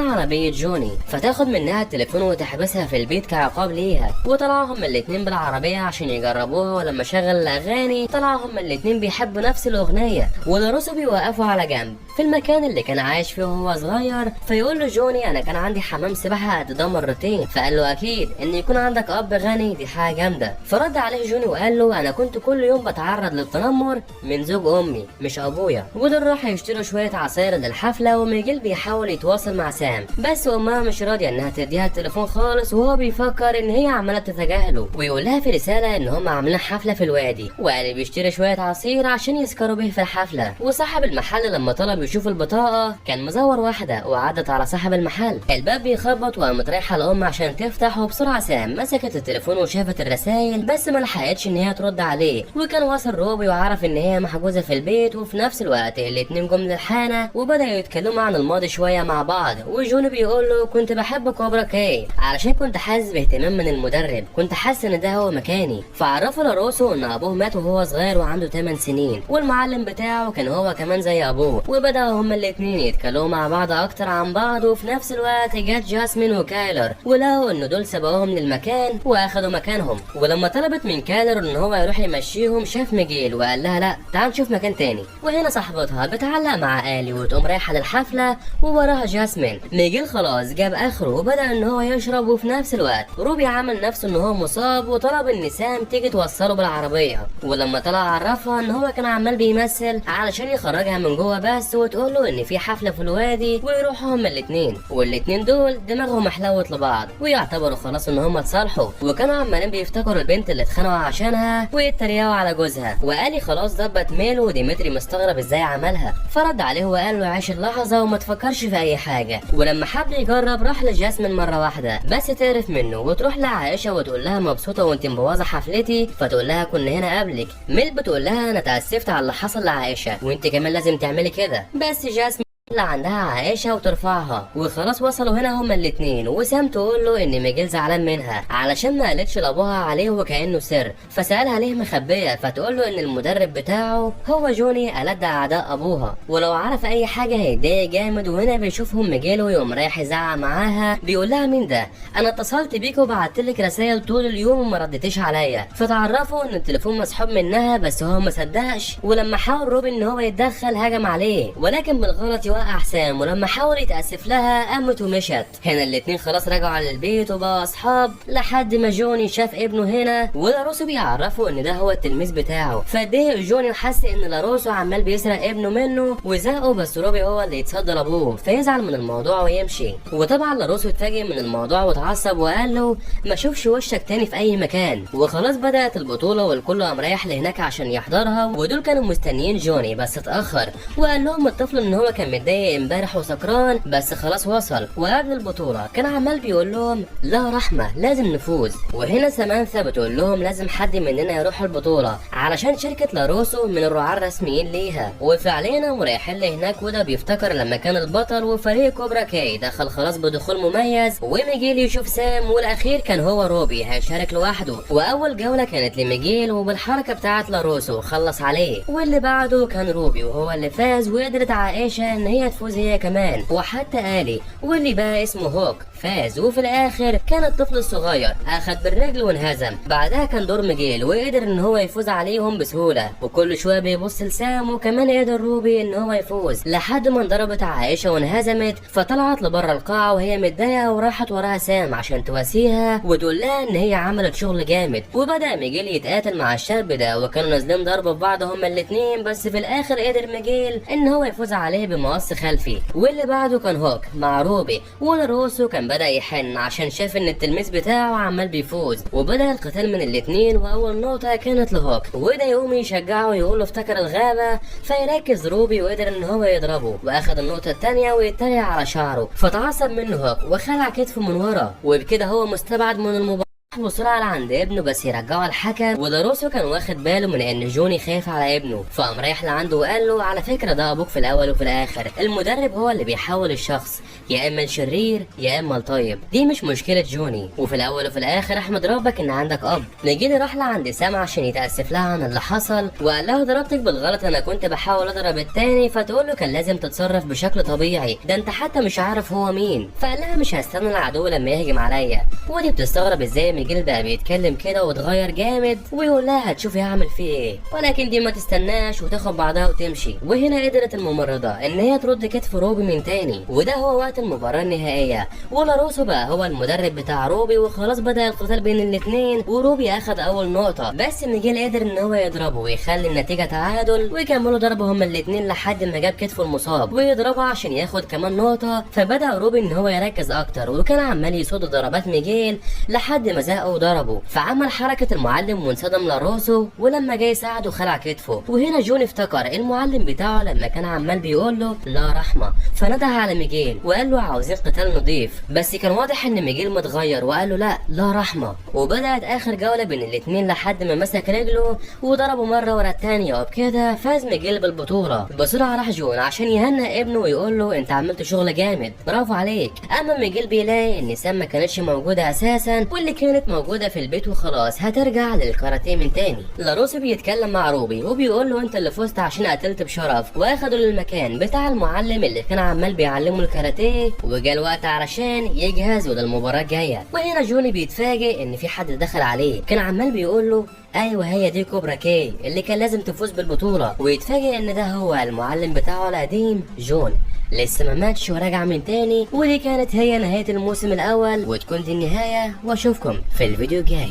عربيه جوني، فتاخد منها التليفون وتحبسها في البيت كعقاب ليها. وطلعوا هما الاتنين بالعربيه عشان يجربوها، ولما شغل الاغاني طلعوا هما الاتنين بيحبوا نفس الاغنيه. ولاروسو بيوقفوا على جنب في المكان اللي كان عايش فيه وهو صغير، فيقول له جوني انا كان عندي حمام سباحه قد ده مرتين. فقال له اكيد ان يكون عندك اب غني دي حاجه جامده. فرد عليه جوني وقال له انا كنت كل يوم بتعرض للتنمر من زوج امي مش ابويا. ودول راحوا يشتروا شويه عصاير للحفله، وميجيل بيحاول يتواصل مع سام، بس امها مش راضيه انها تديها التليفون خالص، وهو بيفكر ان هي عماله تتجاهله. ويقول لها في رساله ان هم عاملين حفله في الوادي، وقال بيشتري شويه عصير عشان يسكروا به في الحفله. وصاحب المحل لما طلب يشوف البطاقه كان مزور واحده، وعدت على صاحب المحل. الباب بيخبط وقامت رايحه الام عشان تفتح، وبسرعه سام مسكت التليفون وشافت الرسايل، بس ما لحقتش ان هي ترد عليه. وكان وصل روبي وعرف ان هي محجوزه في البيت. وفي نفس الوقت الاتنين جم للحانه وبداوا يتكلموا عن الماضي شويه مع بعض. وجوني بيقول له كنت بحب كوبرا كاي علشان كنت حاسس باهتمام من المدرب، كنت حاسس ان ده هو مكاني. فعرفوا لاروسو ان ابوه مات وهو صغير وعنده 8 سنين، والمعلم بتاعه كان هو كمان زي ابوه. وبداوا هما الاتنين يتكلموا مع بعض اكتر عن بعض. وفي نفس الوقت جت جاسمين وكايلر ولقوا ان دول سبقوهم للمكان واخدوا مكانهم. ولما طلبت من كايلر ان هو يروح يمشيهم شاف ميجيل وقال لها لا تعال نشوف مكان تاني. وهنا صاحبتها بتعلق مع آلي وتقوم رايحه للحفله ووراها جاسمين. ميجيل خلاص جاب اخره وبدا ان هو يشرب، وفي نفس الوقت روبي عمل نفسه ان هو مصاب وطلب ان سام تيجي توصله بالعربيه. ولما طلع عرفها ان هو كان عمال بيمثل علشان يخرجها من جوه بس، وتقول له ان في حفله في الوادي ويروحوا هما الاتنين. والاتنين دول دماغهم حلوت لبعض ويعتبروا خلاص ان هما اتصالحوا، وكانوا عمالين بيفتكروا البنت اللي اتخانقوا عشانها ويتريقوا على جوزها. وقالي خلاص ضبط ميله، وديمتري مستغرب ازاي عملها. فرد عليه وقال له عيش اللحظه وما تفكرش في اي حاجه. ولما حب يجرب راح لجاسمين مره واحده بس تعرف منه، وتروح لعائشه وتقول لها مبسوطه وانت مبوظه حفلتي. فتقول لها كنا هنا قبلك. ميل بتقول لها انا تاسفت على اللي حصل لعائشه وانت كمان لازم تعملي كده. بس جاسمين اللي عندها عائشه وترفعها. وخلاص وصلوا هنا هما الاتنين. وسام تقول له ان ميجيل زعلان منها علشان ما قالتش لابوها عليه وكانه سر، فسالها ليه مخبيه. فتقول له ان المدرب بتاعه هو جوني ألد اعداء ابوها، ولو عرف اي حاجه هيتضايق جامد. وهنا بيشوفهم ميجيل ويقوم رايح يزعق معاها بيقول لها مين ده؟ انا اتصلت بيك وبعت لك رسائل طول اليوم وما ردتيش عليا. فتعرفوا ان التليفون مسحوب منها بس هو ما صدقش. ولما حاول روبي ان هو يتدخل هجم عليه ولكن بالغلط وقع سام. ولما حاول يتأسف لها قامت ومشت. هنا الاتنين خلاص رجعوا على البيت وبقوا اصحاب لحد ما جوني شاف ابنه هنا. ولاروسو بيعرفوا ان ده هو التلميذ بتاعه. فاتضايق جوني وحس ان لاروسو عمال بيسرق ابنه منه وزقه، بس روبي هو اللي يتصدى لابوه فيزعل من الموضوع ويمشي. وطبعا لاروسو اتفاجئ من الموضوع واتعصب وقال له ما اشوفش وشك تاني في اي مكان. وخلاص بدأت البطولة والكل قام رايح لهناك عشان يحضرها. ودول كانوا مستنيين جوني بس اتأخر، وقال لهم الطفل ان هو كان متضايق امبارح وسكران بس خلاص وصل. وقبل البطوله كان عمال بيقول لهم لا رحمه لازم نفوز. وهنا سامانثا بتقول لهم لازم حد مننا يروح البطوله علشان شركه لاروسو من الرعاة الرسميين ليها. وفعليا هم رايحين لهناك، وده بيفتكر لما كان البطل وفريق كوبرا كاي دخل خلاص بدخول مميز وميجيل يشوف سام، والاخير كان هو روبي هيشارك لوحده. واول جوله كانت لميجيل وبالحركه بتاعه لاروسو خلص عليه. واللي بعده كان روبي وهو اللي فاز، وقدرت عائشه ان هي تفوز هي كمان، وحتى آلي واللي بقى اسمه هوك فاز. وفي الاخر كان الطفل الصغير اخد بالرجل وانهزم. بعدها كان دور ميجيل وقدر ان هو يفوز عليهم بسهوله، وكل شويه بيبص لسام وكمان قدر روبي ان هو يفوز لحد ما انضربت عائشه وانهزمت. فطلعت لبره القاعه وهي متضايقه وراحت وراها سام عشان تواسيها وتقول لها ان هي عملت شغل جامد. وبدا ميجيل يتقاتل مع الشاب ده وكانوا نازلين ضرب في بعض هما الاثنين، بس في الاخر قدر ميجيل ان هو يفوز عليه بمقص نص خلفي. واللي بعده كان هوك مع روبي، ولاروسو كان بدأ يحن عشان شاف ان التلميذ بتاعه عمال بيفوز، وبدأ القتال من الاتنين. واول نقطة كانت لهوك، وده يقوم يشجعه ويقول له افتكر الغابة، فيركز روبي وقدر ان هو يضربه، واخد النقطة التانية ويتريق على شعره، فتعصب منه هوك وخلع كتفه من ورا، وبكده هو مستبعد من المباراة بسرعة لعند ابنه بس يرجعه الحكم. ولاروسو كان واخد باله من ان جوني خايف على ابنه، فقام رايح لعنده وقال له على فكرة ده ابوك في الاول وفي الاخر، المدرب هو اللي بيحول الشخص يا اما الشرير يا اما الطيب، دي مش مشكلة جوني، وفي الاول وفي الاخر احمد ربك ان عندك اب. نجيلي راح لعند سام عشان يتأسف لها عن اللي حصل، وقال لها ضربتك بالغلط، انا كنت بحاول اضرب التاني، فتقول له كان لازم تتصرف بشكل طبيعي، ده انت حتى مش عارف هو مين. فقال لها مش هستنى العدو لما يهجم عليا، ودي بتستغرب ازاي ميجيل بقى بيتكلم كده واتغير جامد، ويقول لها هتشوفي هعمل فيه ايه، ولكن دي ما تستناش وتاخد بعضها وتمشي. وهنا قدرت الممرضة ان هي ترد كتف روبي من تاني، وده هو وقت المباراة النهائية، ولاروسو بقى هو المدرب بتاع روبي، وخلاص بدأ القتال بين الاتنين، وروبي اخد اول نقطة، بس ميجيل قدر ان هو يضربه ويخلي النتيجة تعادل، ويكملوا ضربه هما الاتنين لحد ما جاب كتفه المصاب ويضربه عشان ياخد كمان نقطة. فبدأ روبي ان هو يركز اكتر، وكان عمال يصد ضربات ميجيل لحد ما زهقه وضربه، فعمل حركة المعلم وانصدم لاروسو، ولما جاي يساعده خلع كتفه. وهنا جوني افتكر المعلم بتاعه لما كان عمال بيقول له لا رحمة، فنده على ميجيل وقال له عاوزين قتال نضيف، بس كان واضح ان ميجيل متغير وقال له لا رحمة. وبدأت اخر جولة بين الاتنين لحد ما مسك رجله وضربه مرة ورا التانية، وبكده فاز ميجيل بالبطولة. بسرعة راح جون عشان يهنئ ابنه ويقول له انت عملت شغل جامد، برافو عليك. اما ميجيل بيلاقي ان سام ما كانتش موجودة اساسا، واللي كانت موجودة في البيت وخلاص هترجع للكاراتيه من تاني. لاروسو بيتكلم مع روبي وبيقول له انت اللي فزت عشان قتلت بشرف، واخده للمكان بتاع المعلم اللي كان عمال بيعلمه الكاراتيه، وجا الوقت علشان يجهزوا للمباراة الجاية. وهنا جوني بيتفاجئ ان في حد دخل عليه، كان عمال بيقول له ايوه هي دي كوبرا كي اللي كان لازم تفوز بالبطولة، ويتفاجئ ان ده هو المعلم بتاعه القديم جون، لسه ما ماتش وراجع من تاني. ودي كانت هي نهاية الموسم الاول، وتكون دي النهاية، واشوفكم في الفيديو الجاي.